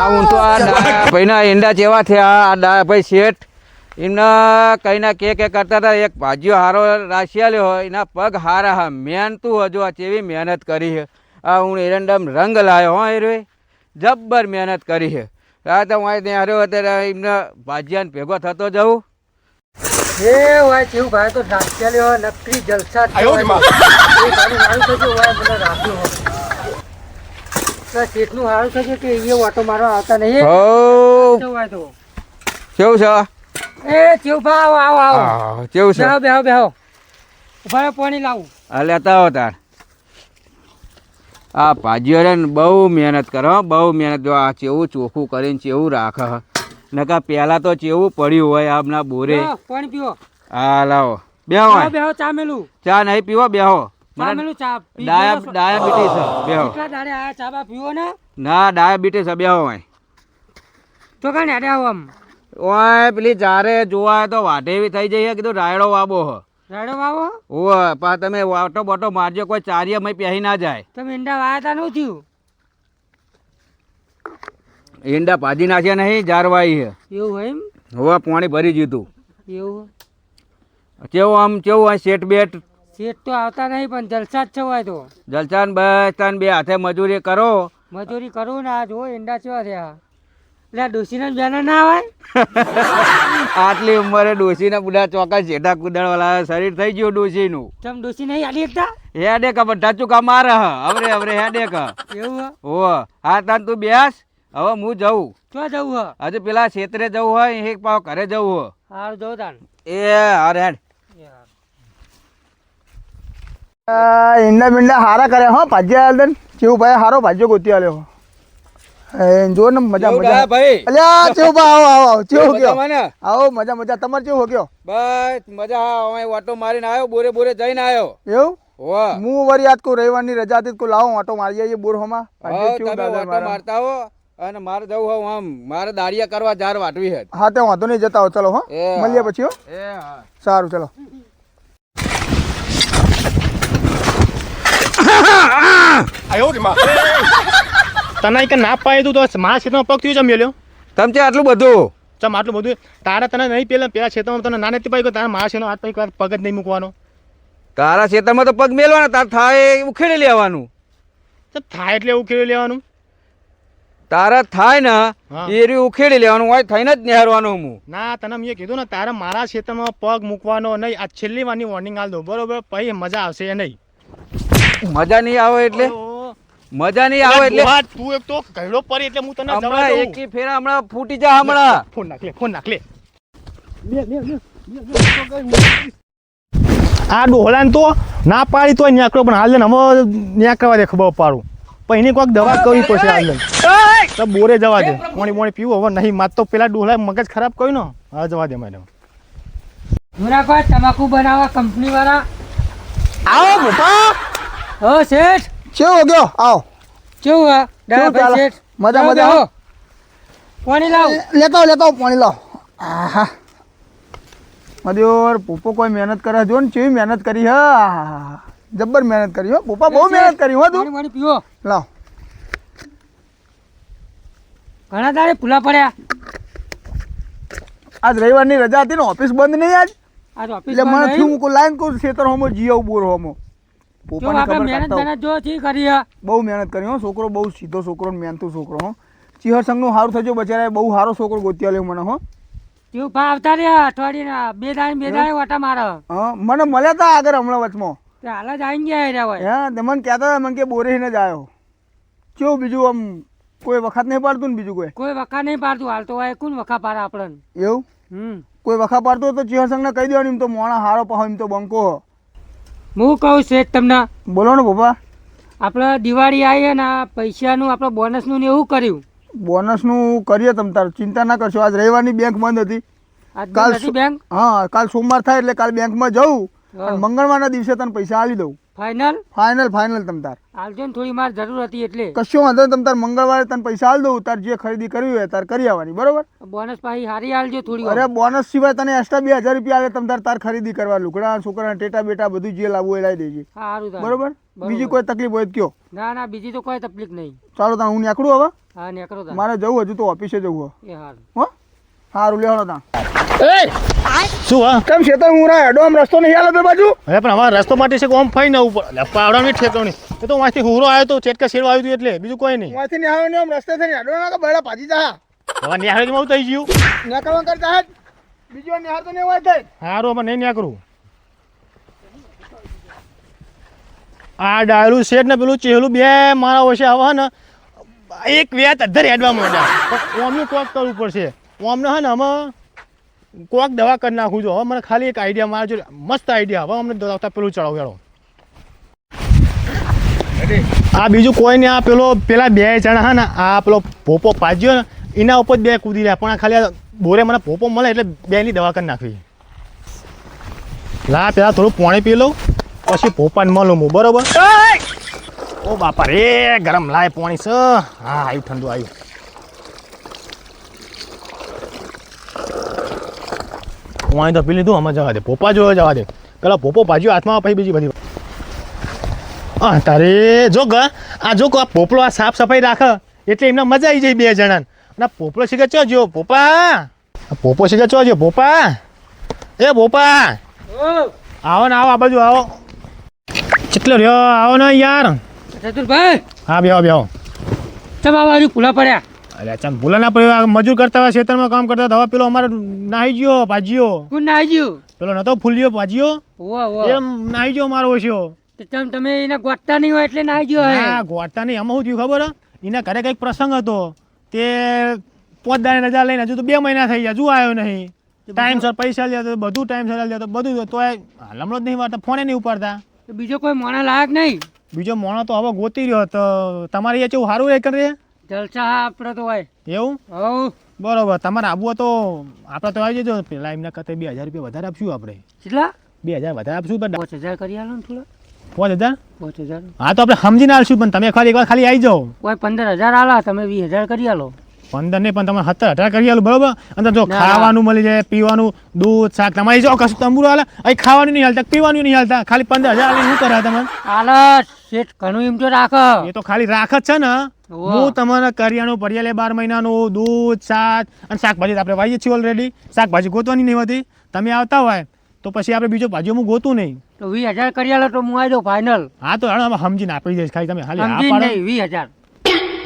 હું તો આ ભાઈના ઈંડા જેવા થયા આ ભાઈ શેઠ એમના કઈ ના કે કરતા હતા એક ભાજીઓ હારો રાશિયા લ્યો એના પગ હારા હા મહેનતું હજુ આ કેવી મહેનત કરી છે આ હું એરંડમ રંગ લાવ્યો હો એ રે જબ્બર મહેનત કરી છે આ તો હું ત્યાં હાર્યો અત્યારે એમના ભાજીયાને ભેગો થતો જવું એ વાય કેવું ભાઈ તો રાશિયા લ્યો નકરી જલસા શેઠનું હારું થશે કે એ ઓટો મારવા આવતા નહીં હો તો કેવું છે એ કેવું ભાઈ આવો આવો આવો કેવું છે બેહો બેહો બેહો ઉભા પાણી લાવું આ લેતા આવો તાર આ ભાજીઓ રે ને બહુ મહેનત કરો બહુ મહેનત જો આ ચેવું ચોખ્ખું કરીને ચેવું રાખે નકા પહેલાં તો ચેવું પડ્યું હોય આપના બોરે પાણી પીવો હા લાવો બેહો બેહો ચા મેલું ચા નહીં પીવો બેહો ચા મેલું ચા ડાયાબિટીસ છે બેહો કેટલા દાડે આ ચા બા પીવો ને ના ડાયાબિટીસ છે બેહો હોય તો કાંઈ હેડે આવો આમ ઓય પેલી જારે જોવા તો વાઢે એવી થઈ જઈએ કીધું રાયડો વાબો હ રાડો વાવો ઓય પા તમે વાટો બોટો મારજો કોઈ ચારીએ મય પહેરી ના જાય તમે ઈંડા વાયા તા નું થયું ઈંડા ભાજી નાખ્યા નહીં જારવાઈ છે એવું હોય એમ હોવા પાણી ભરી જીતું એવું કેવું આમ કેવું હોય શેઠ બેટ શેઠ તો આવતા નહીં પણ જલસા જ છે હોય તો જલસાન બસ તાન બે હાથે મજૂરી કરો મજૂરી કરું ને આ જો ઈંડા ચેવા થયા એટલે ડોસીના બેના ના આવે આટલી ઉંમરે ડોસીના બુઢા ચોકા જેઠા કુદાડવાળા શરીર થઈ ગયું ડોસીનું ચમ ડોસી નહીં આલી એકતા હેડે કા બધા ચૂકા મારે હવરે હવરે હેડે કા એવું ઓ હા તાન તું બેસ હવે હું જઉં ચો જવું હ હજુ પેલા ક્ષેત્રે જવું હોય એક પાવ ઘરે જવું હોય હારું જવું તાન એ હાર હેડ ઈંડા બિંડા હારા કરે હો ભાજ્યા આલદન કેવું ભાઈ હારો ભાજ્યો ગોતી આલ્યો જો ને મજા મજા ભાઈ અલ્યા કેવું ભાઈ આવો આવો આવો કેવું ગયો મને આવો મજા મજા તમારે કેવું ગયો બસ મજા હવે ઓટો મારીને આવ્યો બોરે બોરે જઈને આવ્યો એવું વાહ હું વરી યાદ કહું રવિવારની રજા હતી કો લાવો ઓટો મારી આવીએ બોરહોમાં તમે ઓટો મારતા હો અને મારે જવું હોય આમ મારે દાડિયા કરવા જાર વાટવી છે હા તે વાંધો નહીં જતા હો ચલો હો મળીએ પછી હો એ હા સારું ચલો તને કે ના પાય તું તો મારા ક્ષેત્રમાં પગ થયું જમ્યો લ્યો તમ છે આટલું બધું ચમ આટલું બધું તારા તને નહીં પેલા ક્ષેત્રમાં તને ના નથી પાઈ તારા મારા ક્ષેત્રમાં હાથ પાઈ પગ જ નહીં મૂકવાનો તારા ખેતરમાં તો પગ મેલવાના તાર થાય ઉખેડી લેવાનું થાય એટલે એવું કેવું લેવાનું તારા થાય ને હા. એ રહ્યું ઉખેડી લેવાનું હોય થઈને જ નિહારવાનું હું ના તને મેં કીધું ને તારા મારા ક્ષેત્રમાં પગ મૂકવાનો નહીં આ છેલ્લી વારની વોર્નિંગ આલ દો બરોબર પછી મજા આવશે એ નહીં મજા નહીં આવે એટલે મજા નહીં આવે એટલે તું એક તો કહેલો પડી એટલે હું તને જવા હમણાં દઉં. એકી ફેરા હમણાં ફૂટી જા હમણાં ફોન નાખ લે આ ડોહલાને તો ના પાડી તો ન્યાકરો પણ હાલ ને હવે ન્યાકરવા દે ખબર પાડું પણ એની કોઈક દવા કરવી પડશે હાલ તો બોરે જવા દે પાણી પીવું હવે નહીં માત તો પેલા ડોહલા મગજ ખરાબ કર્યું ને હા જવા દે મેડમ મુરાકો તમાકુ બનાવવા કંપની વાળા આવો ભૂપા હો શેઠ કેવો ગયો આવો કેવું હા કેવું ચાલે? શેઠ મજા બેહો, મજા બેહો. પાણી લાવ લેતા આવો પાણી લાવો આહા મધ્યોર પોપો કોઈ મહેનત કરે જો ને કેવી મહેનત કરી હા જબ્બર મહેનત કરી હો પોપા બહુ મહેનત કરી હો તું પાણી પીવો લાવ ઘણા દાડે ભૂલા પડ્યા આજ રવિવારની રજા હતી ને ઓફિસ બંધ નહીં આજ આજ ઓફિસ એટલે મને થયું હું લાઈન કહું ખેતર હોમો જીવ બોર હોમો પોપાની આપણે ખબર મહેનત કાઢતા મહેનત જો થી કરી હે. બહુ મહેનત કરી હો છોકરો બહુ સીધો છોકરો ને મહેનતુ છોકરો હો ચિહર સંઘનું સારું થજો બચારા બહુ સારો છોકરો ગોતી આલ્યો મને હો તેવું ભાવ આવતા રહ્યા અઠવાડિયે બે દાડે વાટા મારે હા મને મળ્યા હતા આગળ હમણાં વચમાં તે હાલ જ આવી ગયા રહ્યા હોય હા તે મને કહેતા હતા મને કે બોરેહીને જ આવ્યો કેવું બીજું આમ કોઈ વખત નહીં પાડતું ને બીજું કોઈ વખા નહીં પાડતું હાલ તો હોય કોણ વખા પાડે આપણને એવું કોઈ વખત પાડતો હોય તો ચિહર સંઘને કહી દેવાનું એમ તો મોણા હારો પાહો એમ તો બંકો હો હું કહું શેઠ તમને બોલો ને પપ્પા આપણે દિવાળી આવી ને આ પૈસાનું આપણે બોનસનું ને એવું કર્યું બોનસનું કરીએ તમ તાર ચિંતા ના કરશો આજ રવિવારની બેંક બંધ હતી આજ કાલ નથી બેંક હા કાલ સોમવાર થાય એટલે કાલ બેંકમાં જવું હા. અને મંગળવારના દિવસે તને પૈસા આપી દઉં ફાઇનલ ફાઇનલ તમ તાર હાલજો ને થોડી માર જરૂર હતી એટલે કશો વાંધો નહીં તમ તાર મંગળવારે તને પૈસા આપી દઉં તાર જે ખરીદી કરવી હોય તાર કરી આવવાની બરોબર બોનસ પાછી હારી હાલજો થોડી અરે બોનસ સિવાય તને એક્સ્ટ્રા 2000 રૂપિયા આવે તમ તાર ખરીદી કરવા લુગડા છોકરા ટેટા બેટા બધું જે લાવવું એ લાવી દેજે સારું બરોબર બીજી કોઈ તકલીફ હોય તો કયો ના ના બીજી તો કોઈ તકલીફ નહીં ચાલો તાર હું નીકળું હવે હા નીકળો તા મારે જવું હજુ તો ઓફિસે જવું એ હાર હો સારું લેવાનો તા શું હા કેમ શેતર હું રા હેડો આમ રસ્તો નહીં આલો બે બાજુ હવે પણ અમારા રસ્તો માટે છે કે આમ ફાઈ ને ઉપર પાવડાની ઠેકો નહીં એ તો વાંચથી હુરો આવ્યો તો ચેટકા શેરવા આવ્યું હતું એટલે બીજું કોઈ નહીં વાંથી નહીં આવ્યો ને આમ રસ્તે થઈને હેડો ના કે બળા ભાજી જા હવે નિહાળ માં થઈ ગયું નીકળવા કરતા હે બીજો નિહાર તો નહીં હોય થાય સારું અમે નહીં નીકળું આ ડાયરું શેઠ ને પેલું ચહેલું બે મારા ઓછે આવે ને એક વેત અધર હેડવા માંડ્યા પણ ઓમનું કોક કરવું પડશે ઓમને હે ને અમે કોક દવા કરી નાખું છું હવે મને ખાલી એક આઈડિયા મારા જો મસ્ત આઈડિયા હવે અમને દવા પેલું ચડાવ હેડો આ બીજું કોઈ નહીં આ પેલા બે જણા હે ને આ પેલો ભોપો પાજ્યો ને એના ઉપર બે કૂદી રહ્યા પણ આ ખાલી આ બોરે મને ભોપો મળે એટલે બેની દવા કરી નાખવી લા પેલા થોડું પાણી પી લઉં પછી ભોપાને મળું હું બરોબર ઓ બાપા રે ગરમ લાય પાણી છે હા આવ્યું ઠંડુ આવ્યું પાણી તો પી લીધું અમે જવા દે ભોપા જોયો જવા દે પેલા ભોપો ભાજ્યો હાથમાં પછી બીજી બધી હા તારે જો આ જો આ પોપલો આ સાફ સફાઈ રાખે એટલે એમને મજા આવી જાય બે જણાને અને પોપલો શીખે ચો જો પોપા પોપો શીખે ચો જો પોપા એ પોપા આવો ને આવો આ બાજુ આવો કેટલો રહ્યો આવો ને યાર ચતુરભાઈ હા બેહો બેહો ચમ આ બાજુ પુલા પડ્યા અરે ચાલ ભૂલા ના પડ્યો મજૂર કરતા હોય ખેતરમાં કામ કરતા હતા હવે પેલો અમારે નાહી ગયો ભાજીયો કોણ નાઈ ગયું પેલો નતો ફૂલ્યો ભાજીયો ઓ એમ નાહી ગયો મારો ઓછો તમે એને ગોટતા નહીં હોય એટલે નાઈ ગયો હે હા ગોળતા નહીં આમાં શું થયું ખબર એના ઘરે કંઈક પ્રસંગ હતો તે 5 દાડે રજા લઈને હજુ તો 2 મહિના થઈ ગયા હજુ આવ્યો નહીં ટાઈમસર પૈસા લે તો બધું ટાઈમસર લે તો બધું તો લમણો જ નહીં વાળતા ફોને નહીં ઉપાડતા તો બીજો કોઈ મોણા લાયક નહીં બીજો મોણો તો હવે ગોતી રહ્યો તો તમારે એ કેવું સારું એ કરે જલસા આપણે તો હોય એવું હવ બરોબર તમારે આવવું હોય તો આપણે તો આવી જજો પેલા એમના કરતા 2000 રૂપિયા વધારે આપશું આપણે કેટલા 2000 વધારે આપશું પણ 5000 કરી આલો ને થોડા 5000 5000 હા તો આપણે સમજીને આલશું પણ તમે ખાલી એકવાર ખાલી આવી જાઓ કોઈ 15000 આલા તમે 20000 કરી આલો 15 નહીં પણ તમે 17-18 કરી આલું બરોબર અને જો ખાવાનું મળી જાય પીવાનું દૂધ શાક તમારી જો કશું તંબુરો હાલે અહીં ખાવાનું નહીં હાલતા પીવાનું નહીં હાલતા ખાલી 15000 આલી શું કરે તમે આલા શેઠ ઘણું એમ તો રાખ એ તો ખાલી રાખ જ છે ને હું તમને કરિયાણું પડિયાલે 12 મહિનાનું દૂધ શાક અને શાકભાજી આપણે વાવીએ છીએ ઓલરેડી શાકભાજી ગોતવાની નહીં હોતી તમે આવતા હોય તો પછી આપણે બીજો ભાજીઓ હું ગોતું નહીં તો 20000 કરી આલો તો હું આવી દઉં ફાઇનલ હા તો હવે સમજીને આપી દઈશ ખાલી તમે ખાલી હા સમજીને પાડો નહીં 20000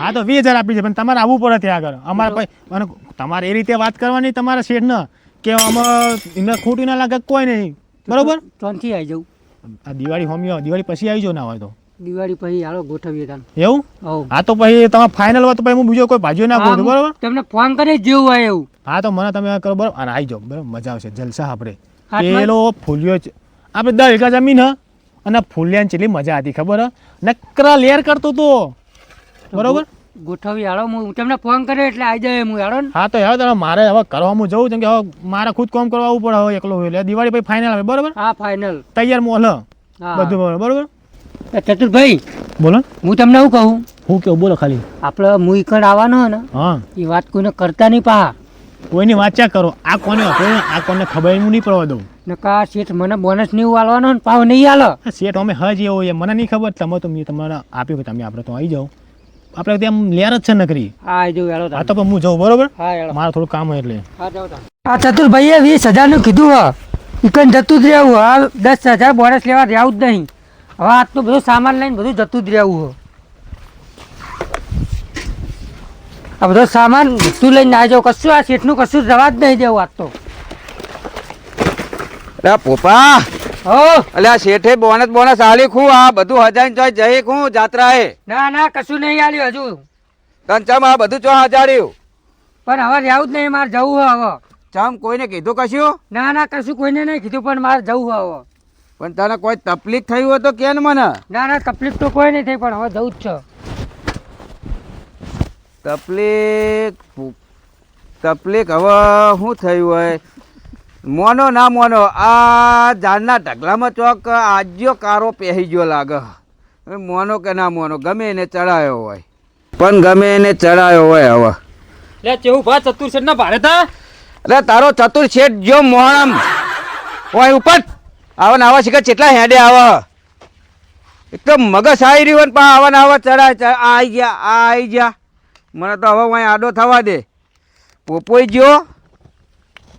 હા તો 20000 આપી દે પણ તમારે આવવું પડે ત્યાં આગળ અમારે ભાઈ અને તમારે એ રીતે વાત કરવાની તમારા શેઠ ને કે આમાં એમને ખોટું ના લાગે કોઈ નહીં બરોબર ચોથી આવી જાઉં આ દિવાળી હોમી દિવાળી પછી આવી જાવ ના હોય તો દિવાળી પછી હાલો ગોઠવીએ તાન એવું હવ હા તો પછી તમે ફાઇનલ હોય તો પછી હું બીજો કોઈ ભાજીઓ ના ગોતું બરોબર તમને ફોન કરી જેવું હોય એવું હા તો મને તમે કરો બરોબર અને આવી જાઓ બરોબર મજા આવશે જલસા આપણે હાથમાં- પેલો ફૂલ્યો આપણે 10 વીઘા જમીન હ અને ફૂલિયાની કેટલી મજા હતી ખબર હ નકરા લેર કરતો તો બરોબર ગોઠવી હાલો હું તમને ફોન કર્યો એટલે આવી જાય હું હાલો ને હા તો યાર તારે મારે હવે કરવા હું જવું કેમ કે હવે મારે ખુદ કામ કરવા આવવું પડે હવે એકલો હોય એટલે દિવાળી પછી ફાઇનલ આવે બરોબર હા ફાઇનલ તૈયાર મોલ હ હા બધું બરોબર ચતુરભાઈ બોલો હું તમને શું કહું હું કેવું બોલો ખાલી આપણે હું ઈકણ આવવાનો હે ને હા એ વાત કોઈને કરતા નહીં પા કોઈની વાંચ્યા કરો આ કોને હતો આ કોને ખબર હું નહીં પડવા દઉં નકા શેઠ મને બોનસ નહીં આલવાનો ને પાવ નહીં આલો આ શેઠ અમે હજ એવો એ મને નહીં ખબર તમે તો મેં તમને આપ્યું કે તમે આપણે તો આવી જાઓ આપણે ત્યાં લેર જ છે નકરી હા આવી જાઉં હાલો હા તો પણ હું જાઉં બરોબર હા હેલો મારે થોડું કામ હોય એટલે હા જાઓ આ ચતુરભાઈએ 20000 નું કીધું હ ઈકણ જતું જ રહેવું હા 10000 બોનસ લેવા રહેવું જ નહીં હવે આટલું બધું સામાન લઈને બધું જતું જ રહેવું હ આ બધો સામાન બધું લઈને આવી જાવ કશું આ શેઠનું કશું જવા જ નહીં દેવું આજ તો અરે પોપા હો અલ્યા શેઠે બોનસ આલી ખું આ બધું હજાઈને ચોય જઈ ખું જાત્રાએ ના ના કશું નહીં આલ્યું હજુ તન ચમ આ બધું ચો હજાર્યું પણ હવે રહેવું જ નહીં મારે જવું હે હવે ચમ કોઈને કીધું કશું ના ના કશું કોઈને નહીં કીધું પણ મારે જવું હે હવે પણ તને કોઈ તકલીફ થઈ હોય તો કે ને મને ના ના તકલીફ તો કોઈ નહીં થઈ પણ હવે જવું જ છે તકલીફ હવે શું થયું હોય મોનો ના મોનો આ ઝાડના ઢગલામાં ચોક આજ્યો કારો પહેરી ગયો લાગે હવે મોનો કે ના મોનો ગમે એને ચડાયો હોય પણ ગમે એને ચડાયો હોય હવે લે ચેવું ભા ચતુર શેઠ ના ભાડે તા અરે તારો ચતુર શેઠ જો મોહણમ હોય ઉપર આવા ને આવા શીખર કેટલા હેડે આવા એકદમ મગજ આવી રહ્યું ને પણ આવા ને આવા ચડાય આ આવી ગયા મને તો હવે અહીં આડો થવા દે. પોપોઈ ગયો,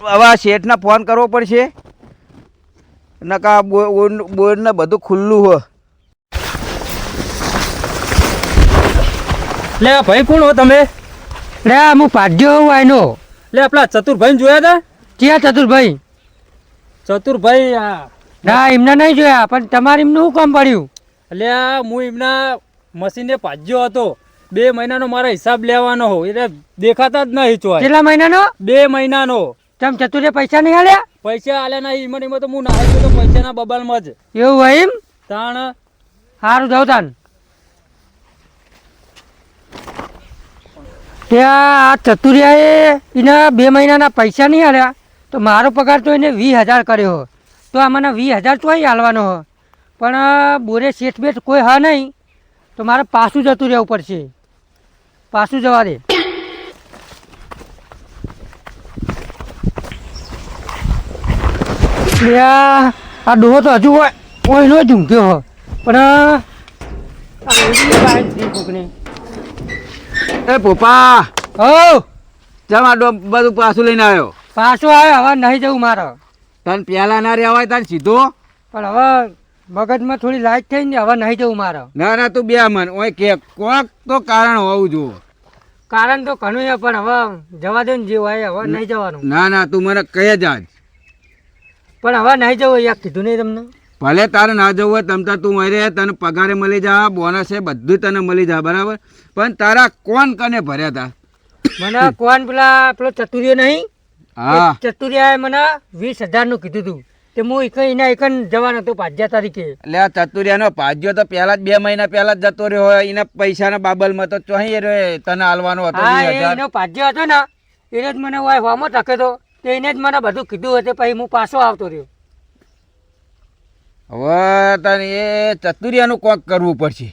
હવે આ શેઠને ફોન કરવો પડશે. નકા બોર્ડને બધું ખુલ્લું હોય. લે ભાઈ કોણ હો તમે? રે હું પાડ્યો હોઉં આયનો. લે આપલા ચતુરભાઈ જોયા હતા? ક્યાં ચતુરભાઈ? ચતુરભાઈ ના એમને નહીં જોયા, પણ તમારે એમનું શું કામ પડ્યું? એટલે હું એમના મશીને ભાજ્યો હતો. 2 મહિનાનો મારો હિસાબ લેવાનો હો, એટલે દેખાતા જ નહીં ચોય. કેટલા મહિનાનો? 2 મહિનાનો. તમ ચતુરે પૈસા નહીં આલ્યા? પૈસા આલ્યા નહીં. એમાં તો હું નાહી ગયો તો પૈસાના બબાલમાં જ. એવું હોય એમ? તાણ સારું જાઉં તાન. ત્યાં આ ચતુરિયાએ એના 2 મહિનાના પૈસા નહીં આલ્યા, તો મારો પગાર તો એને 20,000 કર્યો. તો આ મને 20,000 તો અહીં આલવાનો હો, પણ બોરે શેઠ બેઠ કોઈ હા નહીં, તો મારે પાછું જતું રહેવું પડશે. પાછું જવા દે. આ ડોહો તો હજુ હોય એનો જ ઊંઘ્યો હો, પણ આ ઓલી બહાર જ કોકની. એ પોપા, હો જમ આડો બધું પાછું લઈને આવ્યો. પાછો આવ્યો, હવે નહીં જવું મારે. તને પહેલા ના રહ્યા હોય તને સીધો. પણ હવે મગજમાં થોડી લાઈટ થઈ ને, હવે નહીં જવું મારે. ના ના તું બે મન ઓય કે કોક તો કારણ હોવું જોઈએ. કારણ તો ઘણું છે, પણ હવે જવા દે ને જે હોય હવે નહીં જવાનું. ના ના તું મને કહે જ આજ. પણ હવે નહીં જવું, યાર કીધું નહીં તમને. ભલે તારે ના જવું હોય તમતા તું અહીં રહે, તને પગારે મળી જા, બોનસ છે બધું તને મળી જાય બરાબર. પણ તારા કોણ કને ભર્યા તા? મને કોણ પેલો ચતુરિયો નહીં? હા ચતુરિયાએ મને 20,000 નું કીધું હતું, તે હું એના એક જવાનો હતો 5 તારીખે. એટલે આ ચતુરિયાનો ભાગ્યો તો પહેલા જ 2 મહિના પહેલા જ જતો રહ્યો હોય. એના પૈસાના બાબલમાં તો ચોહી રહ્યો તને આલવાનો હતો હા, 20,000. એનો ભાગ્યો હતો ને, એને જ મને વામો ટકે તો એને જ મને બધું કીધું હતું, પછી હું પાછો આવતો રહ્યો. હવે તને એ ચતુરિયાનું કોક કરવું પડશે.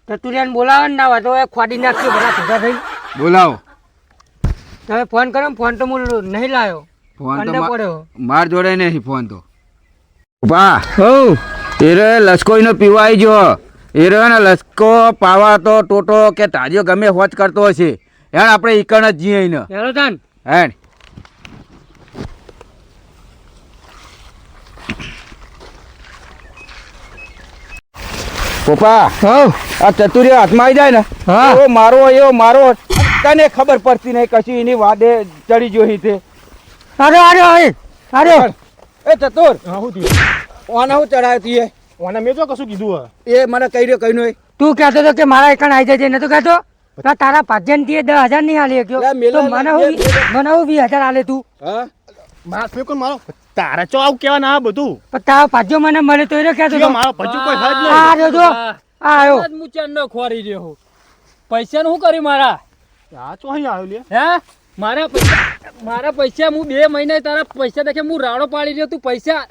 ચતુરિયાને બોલાવે ને ના હોય તો ખોડી નાખ્યો બધા ભેગા થઈ. બોલાવો. તમે ફોન કરો. ફોન તો હું નહીં લાવ્યો, ફોન તો અંડે પડ્યો. માર જોડે નહીં ફોન તો. બા એ રે લસકો એનો પીવા આવી ગયો. એ રે ને લસકો પાવા તો ટોટો કે તાજો ગમે હોચ કરતો હશે. હેણ આપણે ઈકણ જ જઈએ એને. હેલો તાન. હેણ પપ્પા આ ચતુરિયા હાથમાં આવી જાય ને, હા. એવો મારો તને ખબર પડતી નહીં કશું. એની વાદે ચડી ગયો તે. એ ચતુર હા શું થયું? ઓને હું ચડાવ્યું તીએ? ઓને મેં જો કશું કીધું હે. એ મને કહી રહ્યો કઈ નું. તું કહેતો હતો કે મારા એકણ આવી જાય નતો કહેતો? તો તારા પાજન થી 10,000 નહીં હાલી શક્યો, લા, મેલા તો મને હું 20,000 હાલે તું. હા મારા ફેર કોણ મારો તારા ચો આવું કેવા ના બધું પણ તારો પાજો મને મળે તો એને કહેતો હતો. મારો ભજુ કોઈ હાથ નહીં. આ રહ્યો જો, આ આવ્યો. હું ચાંદનો ખોરી રહ્યો હું. પૈસાનું શું કર્યું મારા? આ ચો અહીં આવ્યો લે. હે મારા પૈસા હું 2 મહિના તારા પૈસા દેખે હું રાડો પાડી રહ્યો. તું પૈસા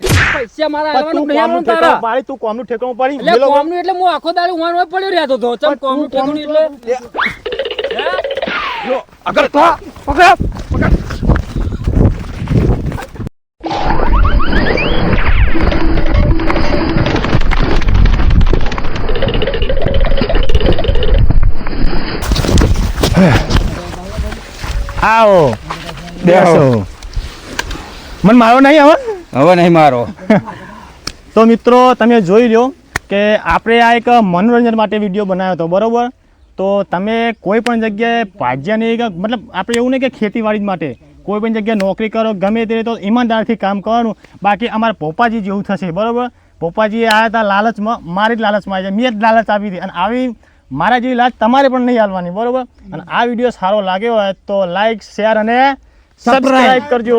મારા આવવાનું તું નહીં કોમનું આવવાનું તારા. ઠેકાણું પાડી, તું કોમનું ઠેકાણું પાડી એટલે મેલો. કોમનું એટલે હું આખો દાડો ઉહાણ હોય પડ્યો રહેતો હતો. ચમ કોમનું ઠેકાણું એટલે આગળ તો પકડ. આવો બેસો. મને મારો નહીં હવે. હવે નહીં મારો. તો મિત્રો તમે જોઈ લો કે આપણે આ એક મનોરંજન માટે વિડીયો બનાવ્યો હતો બરોબર. તો તમે કોઈ પણ જગ્યાએ ભાજ્યાની મતલબ આપણે એવું નહીં કે ખેતીવાડી જ માટે કોઈ પણ જગ્યાએ નોકરી કરો ગમે તે તો ઈમાનદારથી કામ કરવાનું. બાકી અમારા પપ્પાજી જેવું થશે બરોબર. પપ્પાજી આવ્યા હતા લાલચમાં, મારી જ લાલચમાં આવી જાય, મેં જ લાલચ આપી હતી અને આવી મારા જેવી લાલચ તમારે પણ નહીં હાલવાની બરોબર. અને આ વિડીયો સારો લાગ્યો હોય તો લાઈક શેર અને સબસ્ક્રાઈબ કરજો.